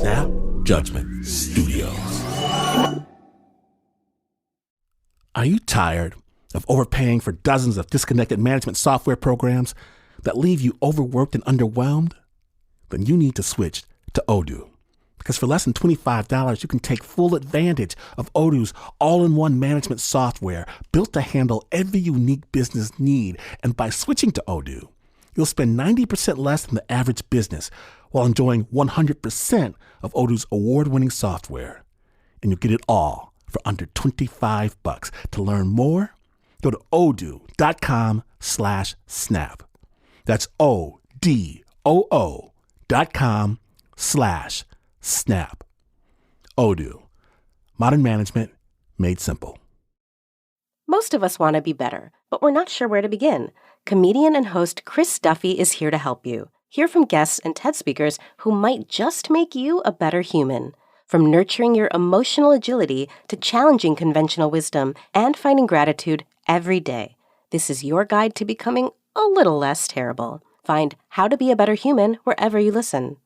Snap Judgment Studios. Are you tired of overpaying for dozens of disconnected management software programs that leave you overworked and underwhelmed? Then you need to switch to Odoo. Because for less than $25, you can take full advantage of Odoo's all-in-one management software built to handle every unique business need. And by switching to Odoo, you'll spend 90% less than the average business while enjoying 100% of Odoo's award-winning software. And you'll get it all for under $25. To learn more, go to odoo.com/snap. That's odoo.com/snap. Odoo. Modern management made simple. Most of us want to be better, but we're not sure where to begin. Comedian and host Chris Duffy is here to help you. Hear from guests and TED speakers who might just make you a better human. From nurturing your emotional agility to challenging conventional wisdom and finding gratitude every day. This is your guide to becoming a little less terrible. Find How to Be a Better Human wherever you listen.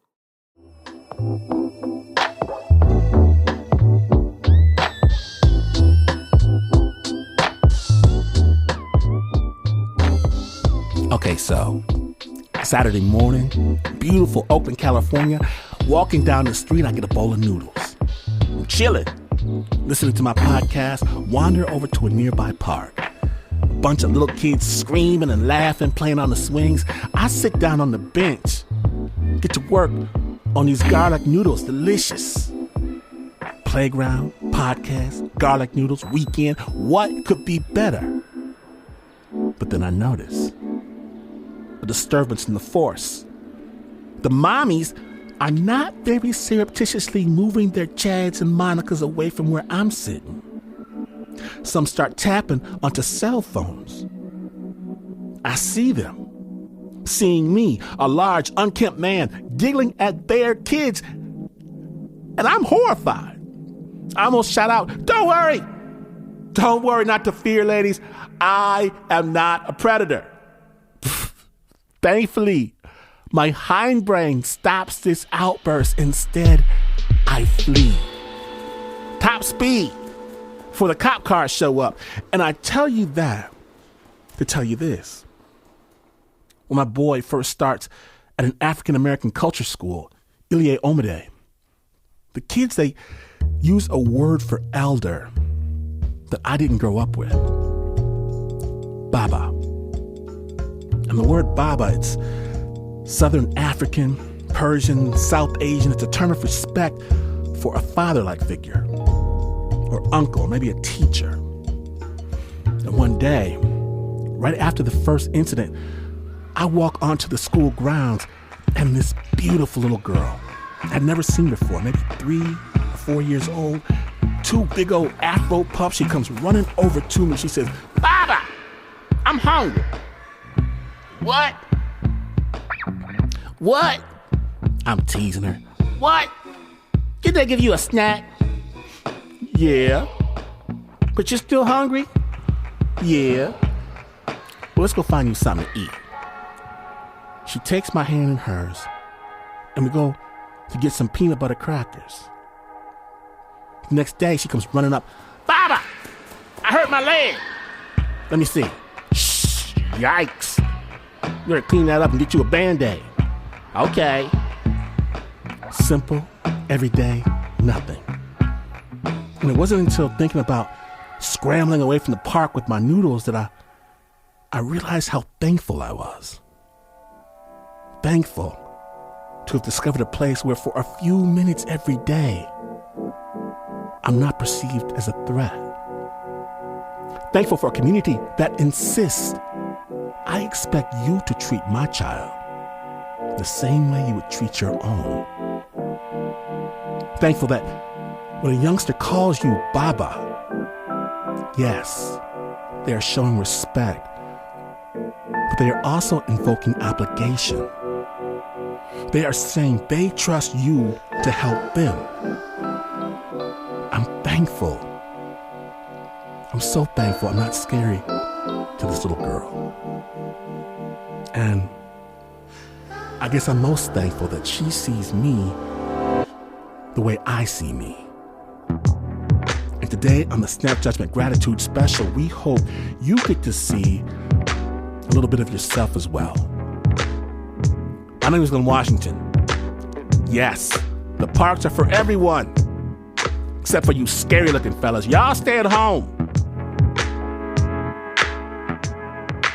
Okay, so Saturday morning, beautiful Oakland, California. Walking down the street, I get a bowl of noodles. I'm chilling, listening to my podcast, wander over to a nearby park. A bunch of little kids screaming and laughing, playing on the swings. I sit down on the bench, get to work on these garlic noodles, delicious. Playground, podcast, garlic noodles, weekend, what could be better? But then I notice a disturbance in the force. The mommies are not very surreptitiously moving their Chads and Monicas away from where I'm sitting. Some start tapping onto cell phones. I see them, seeing me, a large, unkempt man, giggling at their kids, and I'm horrified. I almost shout out, "Don't worry! Don't worry, not to fear, ladies. I am not a predator." Thankfully, my hindbrain stops this outburst. Instead, I flee. Top speed before the cop cars show up. And I tell you that to tell you this. When my boy first starts at an African-American culture school, Ilie Omide, the kids, they use a word for elder that I didn't grow up with. Baba. And the word Baba, it's Southern African, Persian, South Asian. It's a term of respect for a father-like figure, or uncle, or maybe a teacher. And one day, right after the first incident, I walk onto the school grounds, and this beautiful little girl I'd never seen before, maybe 3 or 4 years old, 2 big old Afro pups. She comes running over to me. She says, "Baba, I'm hungry." "What? What?" I'm teasing her. "What? Did they give you a snack?" "Yeah." "But you're still hungry?" "Yeah." "Well, let's go find you something to eat." She takes my hand in hers, and we go to get some peanut butter crackers. The next day, she comes running up. "Baba, I hurt my leg." "Let me see." "Shh, yikes. You better clean that up and get you a Band-Aid." "Okay." Simple, everyday, nothing. And it wasn't until thinking about scrambling away from the park with my noodles that I realized how thankful I was. Thankful to have discovered a place where for a few minutes every day, I'm not perceived as a threat. Thankful for a community that insists I expect you to treat my child the same way you would treat your own. Thankful that when a youngster calls you Baba, yes, they are showing respect, but they are also invoking obligation. They are saying they trust you to help them. I'm thankful. I'm so thankful I'm not scary to this little girl. And I guess I'm most thankful that she sees me the way I see me. And today on the Snap Judgment Gratitude Special, we hope you get to see a little bit of yourself as well. My name is Glenn Washington. Yes, the parks are for everyone, except for you scary-looking fellas. Y'all stay at home.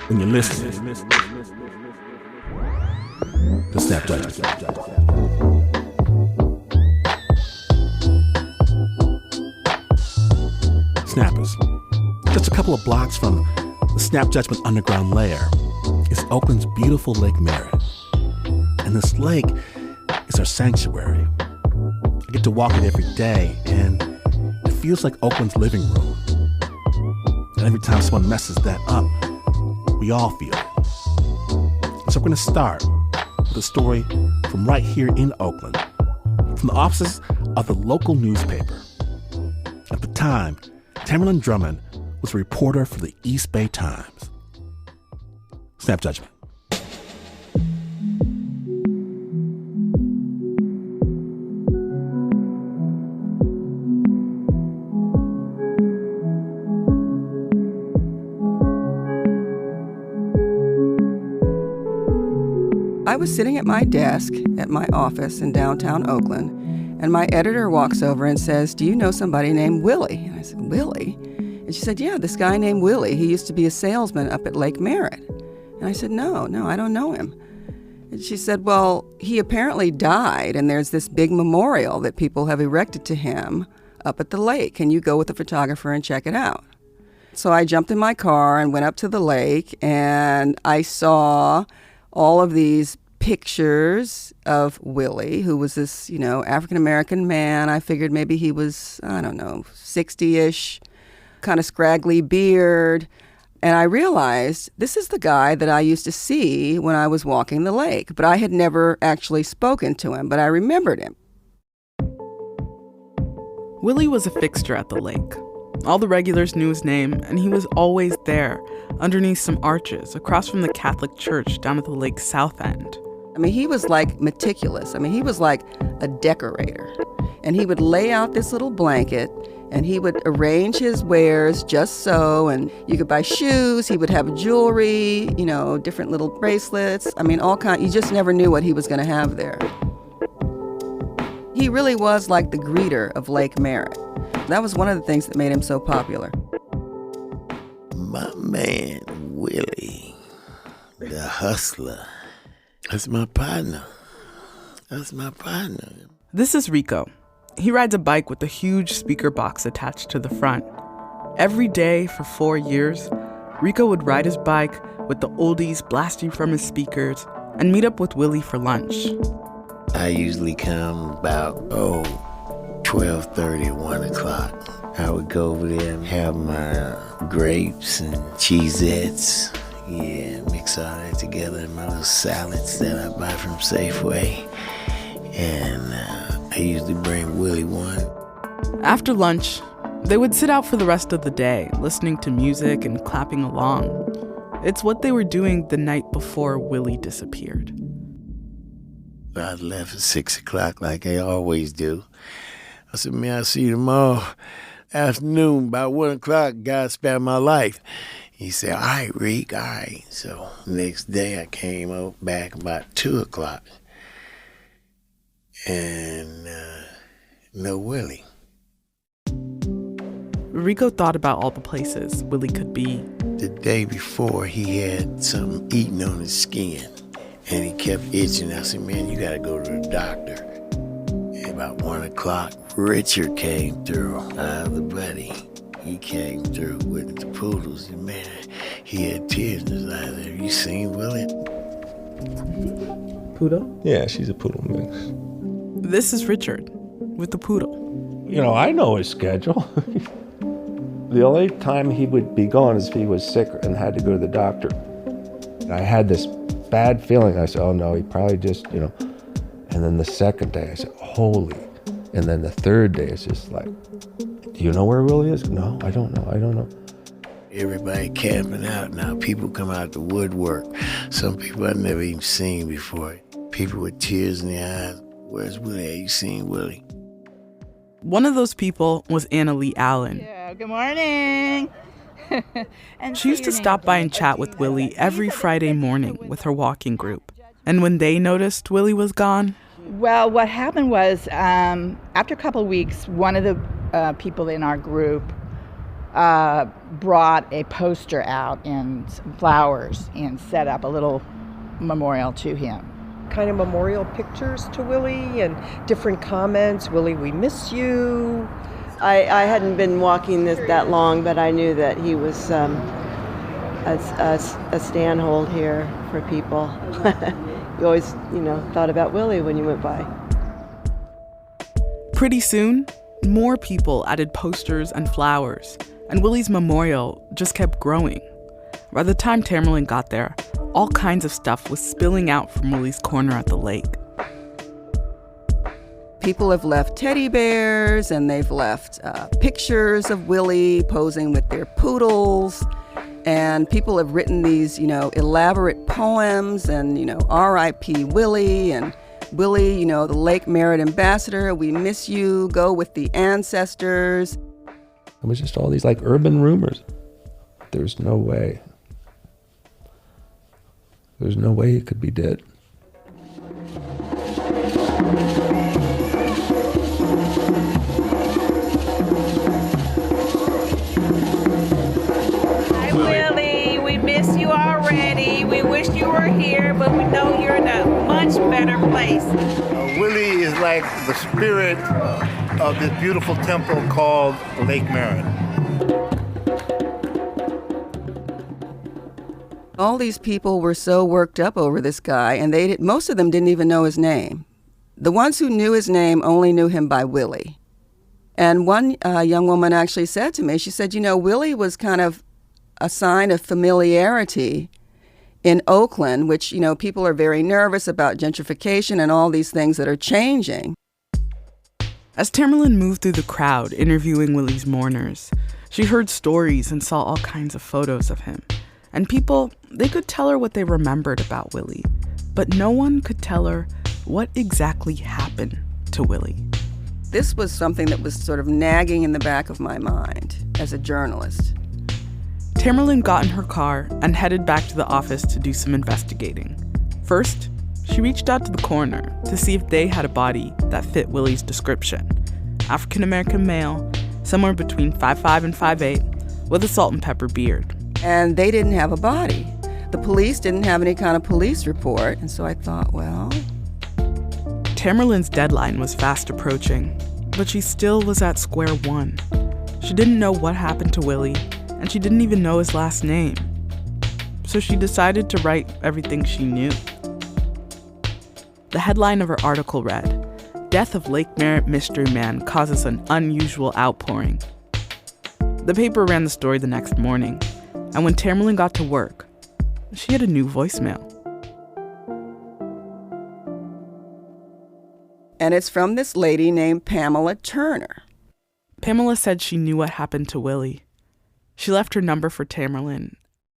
When you're listening to Snap Judgment. Snappers, just a couple of blocks from the Snap Judgment underground lair is Oakland's beautiful Lake Merritt. And this lake is our sanctuary. I get to walk it every day, and it feels like Oakland's living room. And every time someone messes that up, we all feel it. So we're going to start with a story from right here in Oakland, from the offices of the local newspaper. At the time, Tammerlin Drummond was a reporter for the East Bay Times. Snap Judgment. I was sitting at my desk at my office in downtown Oakland, and my editor walks over and says, "Do you know somebody named Willie?" And I said, "Willie?" And she said, "Yeah, this guy named Willie. He used to be a salesman up at Lake Merritt." And I said, No, I don't know him. And she said, "Well, he apparently died, and there's this big memorial that people have erected to him up at the lake. Can you go with a photographer and check it out?" So I jumped in my car and went up to the lake, and I saw all of these pictures of Willie, who was this, African-American man. I figured maybe he was, 60-ish, kind of scraggly beard. And I realized this is the guy that I used to see when I was walking the lake. But I had never actually spoken to him, but I remembered him. Willie was a fixture at the lake. All the regulars knew his name, and he was always there, underneath some arches, across from the Catholic church down at the lake's south end. He was like meticulous. He was like a decorator. And he would lay out this little blanket, and he would arrange his wares just so, and you could buy shoes, he would have jewelry, different little bracelets. All kinds. You just never knew what he was going to have there. He really was like the greeter of Lake Merritt. That was one of the things that made him so popular. My man, Willie, the hustler. That's my partner. This is Rico. He rides a bike with a huge speaker box attached to the front. Every day for 4 years, Rico would ride his bike with the oldies blasting from his speakers and meet up with Willie for lunch. I usually come about, 12:30, 1 o'clock. I would go over there and have my grapes and cheesettes. Yeah, mix all that together in my little salads that I buy from Safeway. And I usually bring Willie one. After lunch, they would sit out for the rest of the day, listening to music and clapping along. It's what they were doing the night before Willie disappeared. I left at 6 o'clock like I always do. I said, "Man, I'll see you tomorrow afternoon, about 1 o'clock, God spared my life." He said, "All right, Reek, all right." So next day I came back about 2 o'clock. And no Willie. Rico thought about all the places Willie could be. The day before, he had something eating on his skin, and he kept itching. I said, "Man, you got to go to the doctor." And about 1 o'clock, Richard came through, the buddy. He came through with the poodles, and man, he had tears in his eyes. "Have you seen Willie?" Poodle? Yeah, she's a poodle mix. This is Richard with the poodle. I know his schedule. The only time he would be gone is if he was sick and had to go to the doctor. I had this bad feeling. I said, "Oh no, he probably just, And then the second day I said, "Holy." And then the third day it's just like, "Do you know where Willie is?" "No, I don't know. Everybody camping out now. People come out the woodwork. Some people I've never even seen before. People with tears in their eyes. "Where's Willie? Have you seen Willie?" One of those people was Anna Lee Allen. Yeah, good morning. She used to stop by and chat with Willie every Friday morning with her walking group. And when they noticed Willie was gone... Well, what happened was, after a couple of weeks, one of the people in our group brought a poster out and some flowers and set up a little memorial to him. Kind of memorial pictures to Willie and different comments. Willie, we miss you. I hadn't been walking that long, but I knew that he was a stand-hold here for people. You always, thought about Willie when you went by. Pretty soon, more people added posters and flowers, and Willie's memorial just kept growing. By the time Tammerlin got there, all kinds of stuff was spilling out from Willie's corner at the lake. People have left teddy bears, and they've left pictures of Willie posing with their poodles. And people have written these, elaborate poems and, R.I.P. Willie and Willie, the Lake Merritt ambassador, we miss you, go with the ancestors. It was just all these urban rumors. There's no way. There's no way he could be dead. We wish you were here, but we know you're in a much better place. Willie is like the spirit of this beautiful temple called Lake Merritt. All these people were so worked up over this guy, and most of them didn't even know his name. The ones who knew his name only knew him by Willie. And one young woman actually said to me, she said, Willie was kind of a sign of familiarity in Oakland, which, people are very nervous about gentrification and all these things that are changing. As Tammerlin moved through the crowd interviewing Willie's mourners, she heard stories and saw all kinds of photos of him. And people, they could tell her what they remembered about Willie, but no one could tell her what exactly happened to Willie. This was something that was sort of nagging in the back of my mind as a journalist. Tammerlin got in her car and headed back to the office to do some investigating. First, she reached out to the coroner to see if they had a body that fit Willie's description. African-American male, somewhere between 5'5" and 5'8", with a salt and pepper beard. And they didn't have a body. The police didn't have any kind of police report, and so I thought, well... Tammerlin's deadline was fast approaching, but she still was at square one. She didn't know what happened to Willie, and she didn't even know his last name. So she decided to write everything she knew. The headline of her article read, "Death of Lake Merritt Mystery Man Causes an Unusual Outpouring." The paper ran the story the next morning, and when Tammerlin got to work, she had a new voicemail. And it's from this lady named Pamela Turner. Pamela said she knew what happened to Willie. She left her number for Tammerlin.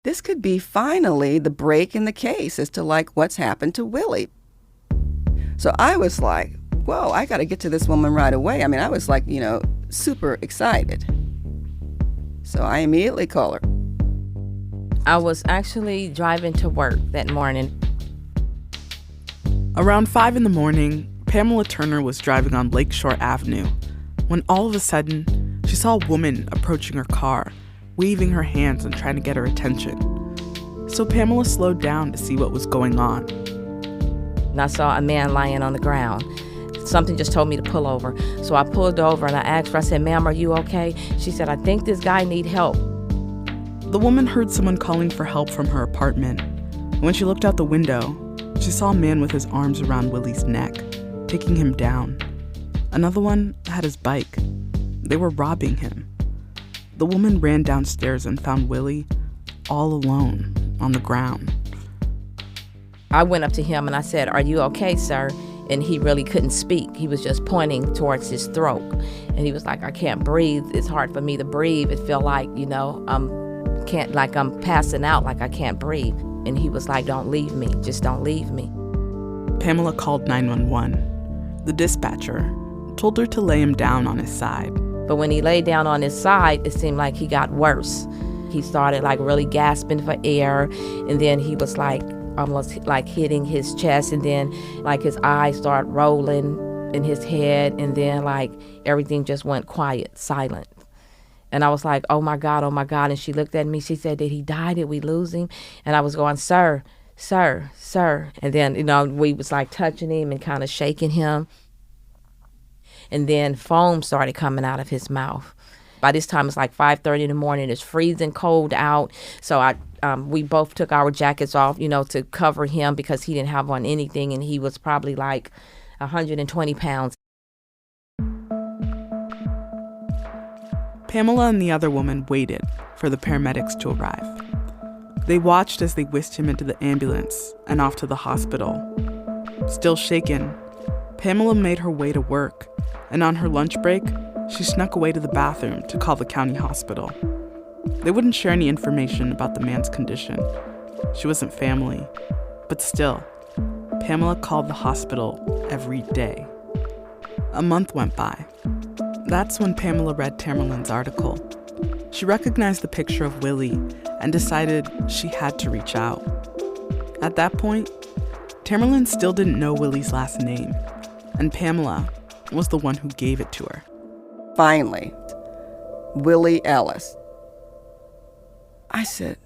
This could be finally the break in the case as to what's happened to Willie. So I was like, whoa, I got to get to this woman right away. I mean, I was super excited. So I immediately called her. I was actually driving to work that morning. Around 5 a.m, Pamela Turner was driving on Lakeshore Avenue when all of a sudden she saw a woman approaching her car, waving her hands and trying to get her attention. So Pamela slowed down to see what was going on. And I saw a man lying on the ground. Something just told me to pull over. So I pulled over and I asked her, I said, "Ma'am, are you okay?" She said, "I think this guy need help." The woman heard someone calling for help from her apartment. When she looked out the window, she saw a man with his arms around Willie's neck, taking him down. Another one had his bike. They were robbing him. The woman ran downstairs and found Willie all alone on the ground. I went up to him and I said, "Are you okay, sir?" And he really couldn't speak. He was just pointing towards his throat. And he was like, "I can't breathe. It's hard for me to breathe. It felt like, I'm passing out, like I can't breathe." And he was like, "Don't leave me. Just don't leave me." Pamela called 911. The dispatcher, told her to lay him down on his side. But when he lay down on his side, it seemed like he got worse. He started like really gasping for air, and then he was like almost like hitting his chest, and then like his eyes started rolling in his head, and then like everything just went quiet, silent. And I was like, oh my God. And she looked at me, she said, did he die? Did we lose him? And I was going, sir. And then, we was like touching him and kind of shaking him. And then foam started coming out of his mouth. By this time, it's like 5:30 in the morning. It's freezing cold out. So we both took our jackets off, to cover him because he didn't have on anything. And he was probably like 120 pounds. Pamela and the other woman waited for the paramedics to arrive. They watched as they whisked him into the ambulance and off to the hospital. Still shaken, Pamela made her way to work, and on her lunch break, she snuck away to the bathroom to call the county hospital. They wouldn't share any information about the man's condition. She wasn't family, but still, Pamela called the hospital every day. A month went by. That's when Pamela read Tammerlin's article. She recognized the picture of Willie and decided she had to reach out. At that point, Tammerlin still didn't know Willie's last name, and Pamela was the one who gave it to her. Finally, Willie Ellis. I said,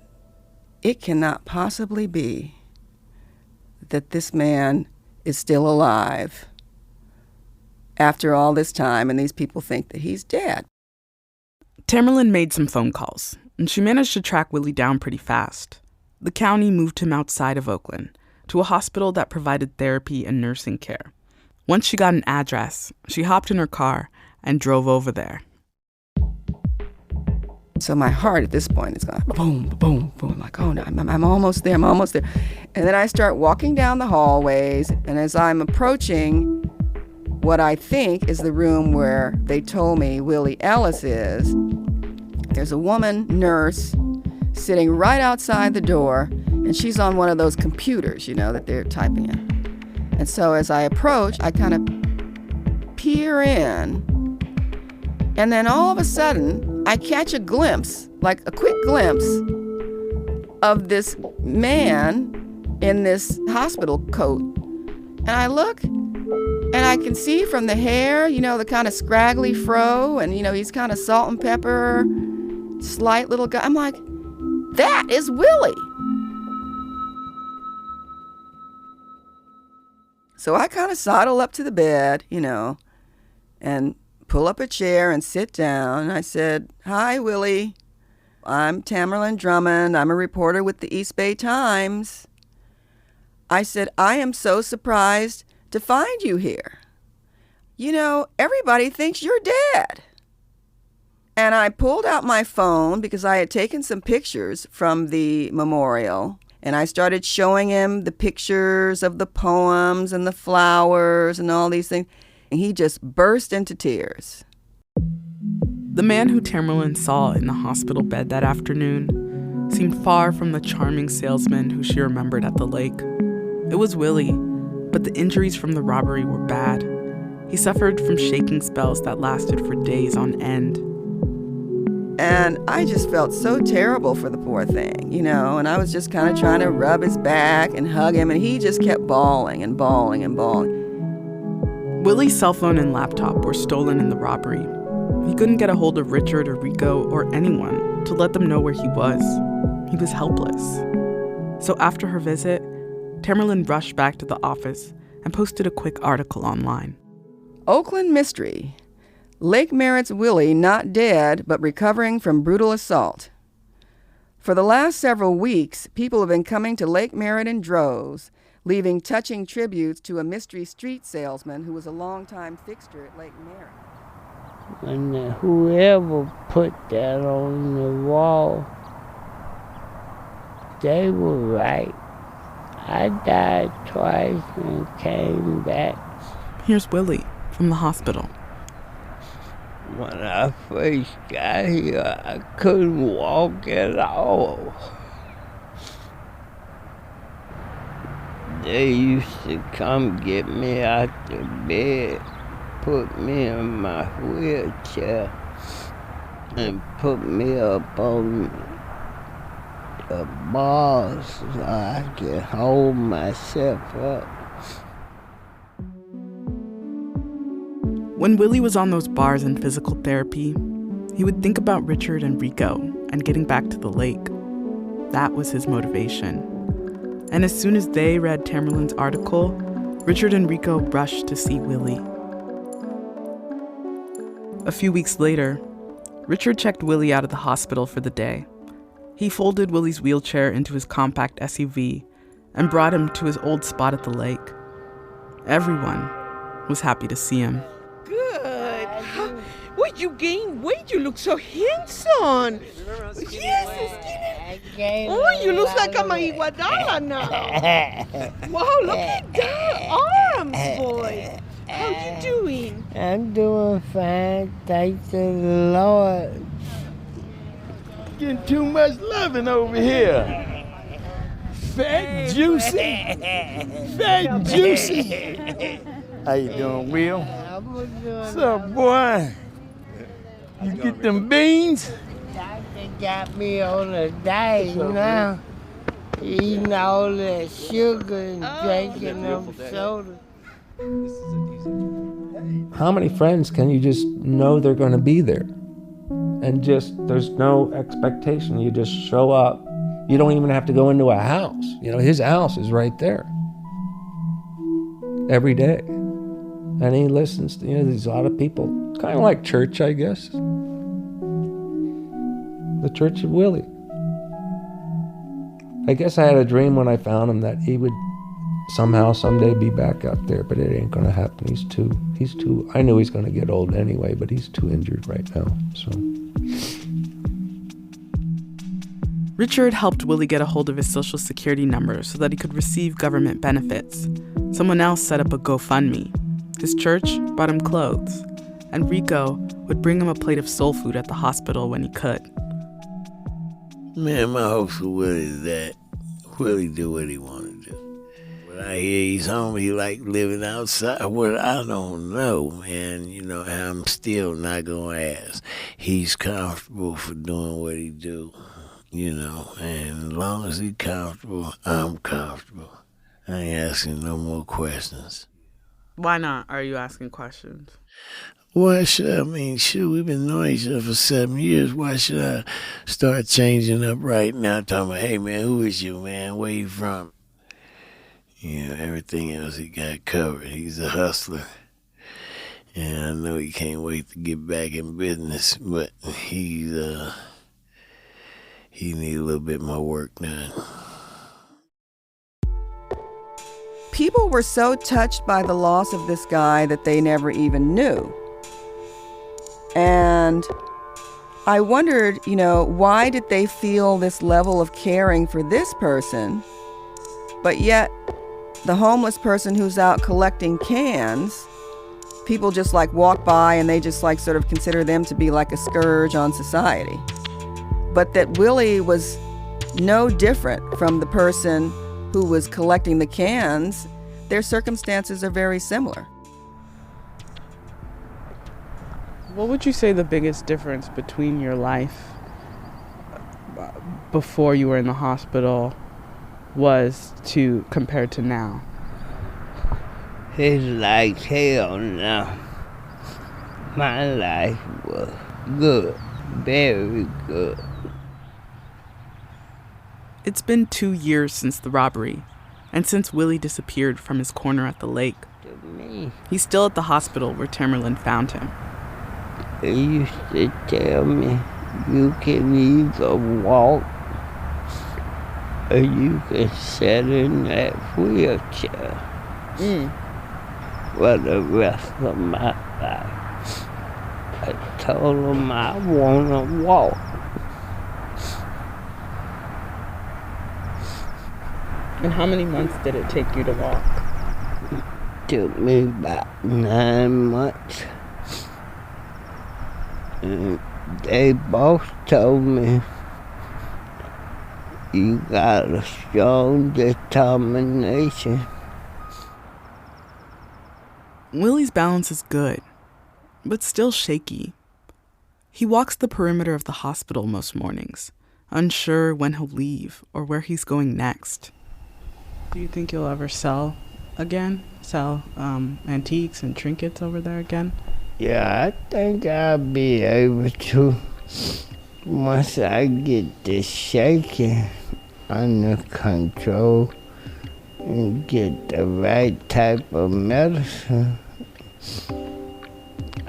it cannot possibly be that this man is still alive after all this time, and these people think that he's dead. Tammerlin made some phone calls, and she managed to track Willie down pretty fast. The county moved him outside of Oakland to a hospital that provided therapy and nursing care. Once she got an address, she hopped in her car and drove over there. So my heart at this point is going boom, boom, boom. I'm like, oh no, I'm almost there, And then I start walking down the hallways, and as I'm approaching what I think is the room where they told me Willie Ellis is, there's a woman nurse sitting right outside the door, and she's on one of those computers, that they're typing in. And so as I approach, I kind of peer in, and then all of a sudden, I catch a glimpse, like a quick glimpse, of this man in this hospital coat. And I look, and I can see from the hair, the kind of scraggly fro, and, he's kind of salt and pepper, slight little guy. I'm like, that is Willie. So I kind of sidle up to the bed, and pull up a chair and sit down. And I said, hi, Willie. I'm Tammerlin Drummond. I'm a reporter with the East Bay Times. I said, I am so surprised to find you here. Everybody thinks you're dead. And I pulled out my phone because I had taken some pictures from the memorial, and I started showing him the pictures of the poems and the flowers and all these things, and he just burst into tears. The man who Tammerlin saw in the hospital bed that afternoon seemed far from the charming salesman who she remembered at the lake. It was Willie, but the injuries from the robbery were bad. He suffered from shaking spells that lasted for days on end. And I just felt so terrible for the poor thing, and I was just kind of trying to rub his back and hug him, and he just kept bawling and bawling and bawling. Willie's cell phone and laptop were stolen in the robbery. He couldn't get a hold of Richard or Rico or anyone to let them know where he was. He was helpless. So after her visit, Tammerlin rushed back to the office and posted a quick article online. Oakland mystery. Lake Merritt's Willie not dead but recovering from brutal assault. For the last several weeks, people have been coming to Lake Merritt in droves, leaving touching tributes to a mystery street salesman who was a longtime fixture at Lake Merritt. And whoever put that on the wall, they were right. I died twice and came back. Here's Willie from the hospital. When I first got here, I couldn't walk at all. They used to come get me out the bed put me in my wheelchair and put me up on the bars so I can hold myself up. When Willie was on those bars in physical therapy, he would think about Richard and Rico and getting back to the lake. That was his motivation. And as soon as they read Tammerlin's article, Richard and Rico rushed to see Willie. A few weeks later, Richard checked Willie out of the hospital for the day. He folded Willie's wheelchair into his compact SUV and brought him to his old spot at the lake. Everyone was happy to see him. Good. Well, you gained weight. You look so handsome. Yes, oh, you look like a maiguadala now. Wow, look at that arms, boy. How you doing? I'm doing fine, thanks to the Lord. Getting too much loving over here. Fat, juicy. Fat, juicy. How you doing, Will? What's up, boy? You get them beans? Doctor got me on a diet now. Eating all that sugar and drinking them sodas. How many friends can you just know they're going to be there? And just, there's no expectation. You just show up. You don't even have to go into a house. You know, his house is right there. Every day. And he listens to, there's a lot of people, kind of like church, I guess. The Church of Willie. I guess I had a dream when I found him that he would somehow, someday be back out there, but it ain't gonna happen. He's too, I knew he's gonna get old anyway, but he's too injured right now, so. Richard helped Willie get a hold of his Social Security number so that he could receive government benefits. Someone else set up a GoFundMe. His church bought him clothes, and Rico would bring him a plate of soul food at the hospital when he could. Man, my hopes for Willie is that Willie do what he want to do. When I hear he's home, he like living outside. Well, I don't know, man. I'm still not going to ask. He's comfortable for doing what he do, and as long as he's comfortable, I'm comfortable. I ain't asking no more questions. Why not? Are you asking questions? Why should I? We've been knowing each other for 7 years. Why should I start changing up right now, talking about, hey, man, who is you, man? Where you from? Everything else he got covered. He's a hustler. And I know he can't wait to get back in business, but he needs a little bit more work done. People were so touched by the loss of this guy that they never even knew. And I wondered, why did they feel this level of caring for this person, but yet the homeless person who's out collecting cans, people just walk by and they just sort of consider them to be like a scourge on society. But that Willie was no different from the person who was collecting the cans. Their circumstances are very similar. What would you say the biggest difference between your life before you were in the hospital was compared to now? It's like hell now. My life was good, very good. It's been 2 years since the robbery, and since Willie disappeared from his corner at the lake. He's still at the hospital where Tammerlin found him. He used to tell me, you can either walk or you can sit in that wheelchair for the rest of my life. I told him I want to walk. And how many months did it take you to walk? It took me about 9 months. And they both told me, you got a strong determination. Willie's balance is good, but still shaky. He walks the perimeter of the hospital most mornings, unsure when he'll leave or where he's going next. Do you think you'll ever sell again? Sell antiques and trinkets over there again? Yeah, I think I'll be able to once I get this shaking under control and get the right type of medicine.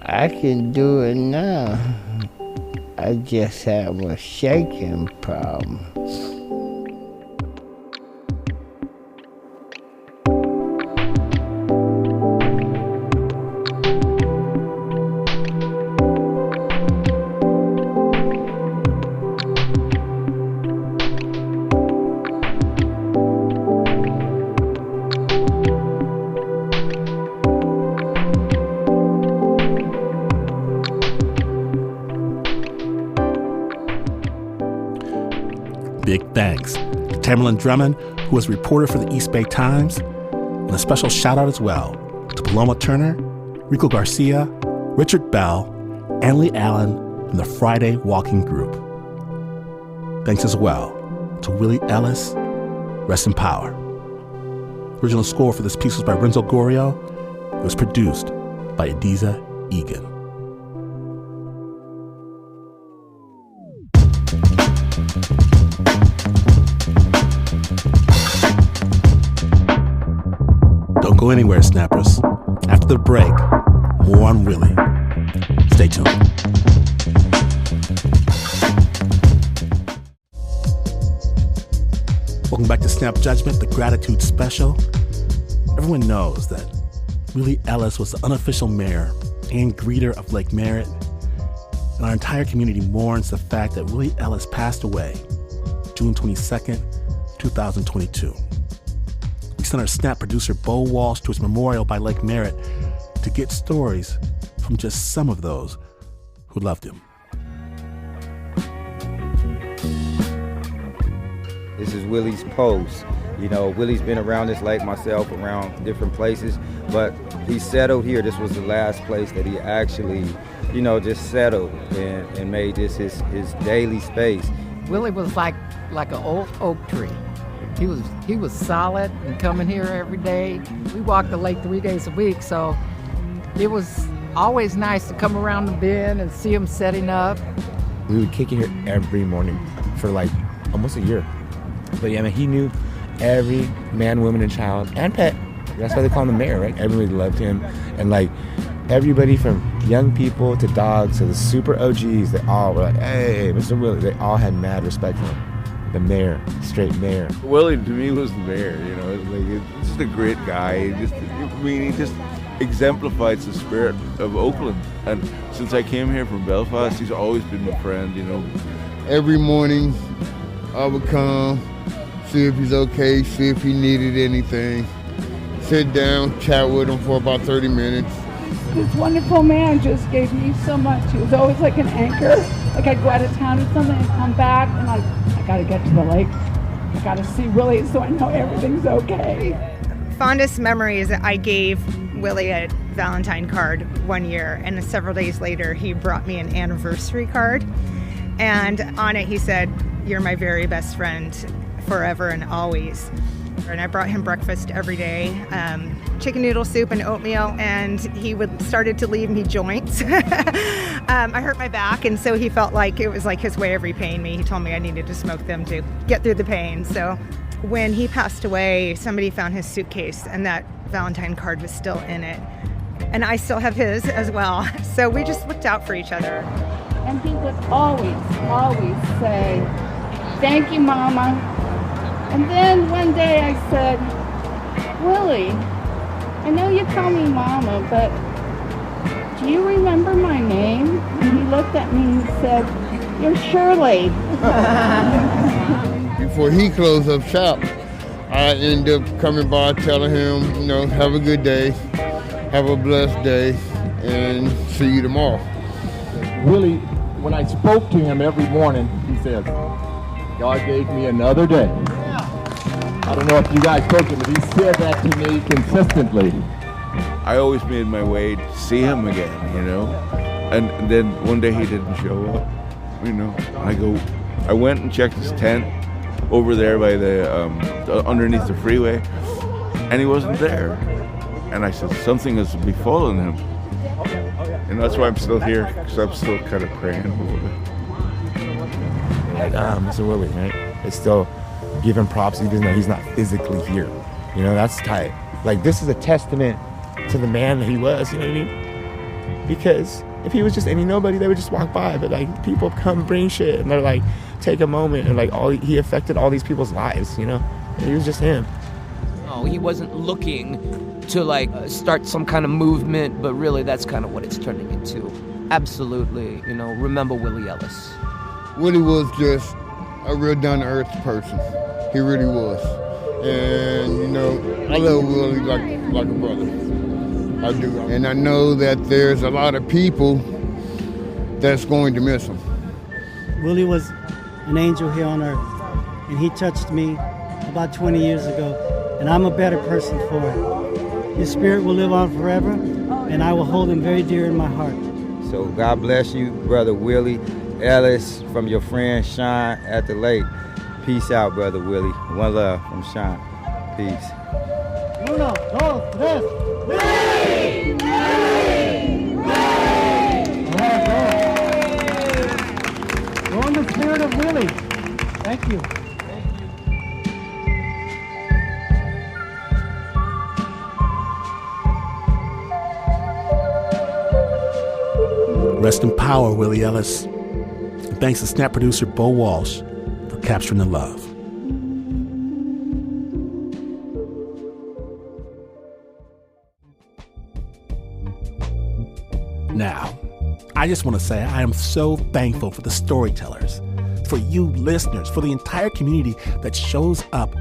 I can do it now. I just have a shaking problem. Big thanks to Tammerlin Drummond, who was a reporter for the East Bay Times, and a special shout out as well to Paloma Turner, Rico Garcia, Richard Bell, and Lee Allen from the Friday Walking Group. Thanks as well to Willie Ellis, rest in power. Original score for this piece was by Renzo Gorrio. It was produced by Adizah Eghan. Don't go anywhere, snappers. After the break, more on Willie. Stay tuned. Welcome back to Snap Judgment, the Gratitude Special. Everyone knows that Willie Ellis was the unofficial mayor and greeter of Lake Merritt, and our entire community mourns the fact that Willie Ellis passed away June 22nd, 2022. We sent our Snap producer Bo Walsh to his memorial by Lake Merritt to get stories from just some of those who loved him. This is Willie's post. You know, Willie's been around this lake, myself, around different places, but he settled here. This was the last place that he actually, you know, just settled and made this his daily space. Willie was like an old oak tree. He was solid and coming here every day. We walked the lake 3 days a week, so it was always nice to come around the bend and see him setting up. We would kick it here every morning for like almost a year. But yeah, man, he knew every man, woman, and child, and pet. That's why they call him the mayor, right? Everybody loved him. And like everybody from young people to dogs to the super OGs, they all were like, hey, Mr. Willie. They all had mad respect for him. The mayor, straight mayor. Willie to me was the mayor, you know, it's just a great guy. He just exemplifies the spirit of Oakland. And since I came here from Belfast, he's always been my friend, you know. Every morning I would come, see if he's okay, see if he needed anything, sit down, chat with him for about 30 minutes. This wonderful man just gave me so much. He was always like an anchor. Like I'd go out of town or something and come back and I gotta get to the lake. I gotta see Willie so I know everything's okay. Fondest memory is that I gave Willie a Valentine card one year, and several days later he brought me an anniversary card, and on it he said, "You're my very best friend forever and always." And I brought him breakfast every day, chicken noodle soup and oatmeal, and he started to leave me joints. I hurt my back, and so he felt like it was like his way of repaying me. He told me I needed to smoke them to get through the pain. So when he passed away, somebody found his suitcase, and that Valentine card was still in it. And I still have his as well. So we just looked out for each other. And he would always say, "Thank you, Mama." And then one day I said, "Willie, I know you call me Mama, but do you remember my name?" And he looked at me and said, "You're Shirley." Before he closed up shop, I ended up coming by telling him, you know, have a good day, have a blessed day, and see you tomorrow. Willie, when I spoke to him every morning, he says, "God gave me another day." I don't know if you guys spoke to him, but he said that to me consistently. I always made my way to see him again, you know. And then one day he didn't show up, you know. I went and checked his tent over there by the underneath the freeway, and he wasn't there. And I said, something has befallen him. And that's why I'm still here, because I'm still kind of praying a little bit. Mr. Willie, right? It's still give him props even though he's not physically here. You know, that's tight. Like, this is a testament to the man that he was, you know what I mean? Because if he was just any nobody, they would just walk by. But, like, people come bring shit, and they're like, take a moment, and, like, he affected all these people's lives, you know? And he was just him. Oh, he wasn't looking to, like, start some kind of movement, but really that's kind of what it's turning into. Absolutely, you know, remember Willie Ellis. Willie was just a real down-to-earth person. He really was. And, you know, I love Willie like a brother. I do. And I know that there's a lot of people that's going to miss him. Willie was an angel here on earth, and he touched me about 20 years ago, and I'm a better person for it. His spirit will live on forever, and I will hold him very dear in my heart. So God bless you, Brother Willie Ellis, from your friend Sean at the lake. Peace out, Brother Willie. One love from Sean. Peace. Uno, dos, tres. Willie! Go in the spirit of Willie. Thank you. Rest in power, Willie Ellis. And thanks to Snap producer Bo Walsh for capturing the love. Now, I just want to say I am so thankful for the storytellers, for you listeners, for the entire community that shows up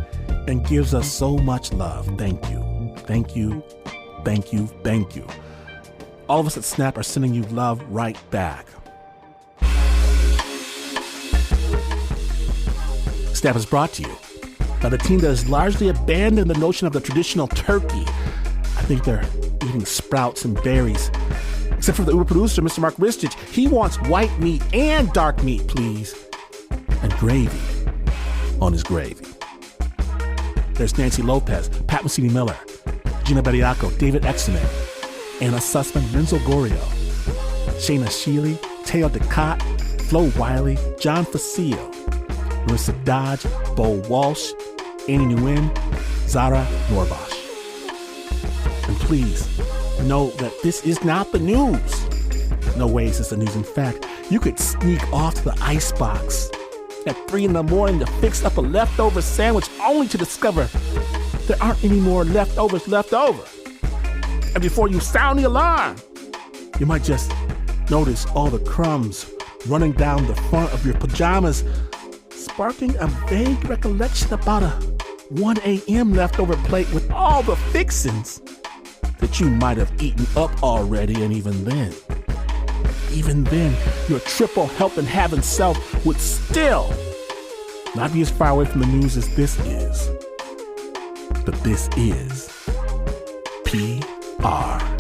and gives us so much love. Thank you. Thank you. Thank you. Thank you. All of us at Snap are sending you love right back. Snap is brought to you by the team that has largely abandoned the notion of the traditional turkey. I think they're eating sprouts and berries. Except for the Uber producer, Mr. Mark Ristich. He wants white meat and dark meat, please. And gravy on his gravy. There's Nancy Lopez, Pat Mesiti-Miller, Gina Bediaco, David Exeman, Anna Sussman, Renzo Gorrio, Shayna Shealy, Teo Ducot, Flo Wiley, John Facilio, Marissa Dodge, Bo Walsh, Annie Nguyen, Zara Norbosch. And please know that this is not the news. No way is this the news. In fact, you could sneak off to the icebox at 3 a.m. to fix up a leftover sandwich only to discover there aren't any more leftovers left over. And before you sound the alarm, you might just notice all the crumbs running down the front of your pajamas, sparking a vague recollection about a 1 a.m. leftover plate with all the fixings that you might have eaten up already. And even then, your triple helping having self would still not be as far away from the news as this is. But this is PRI.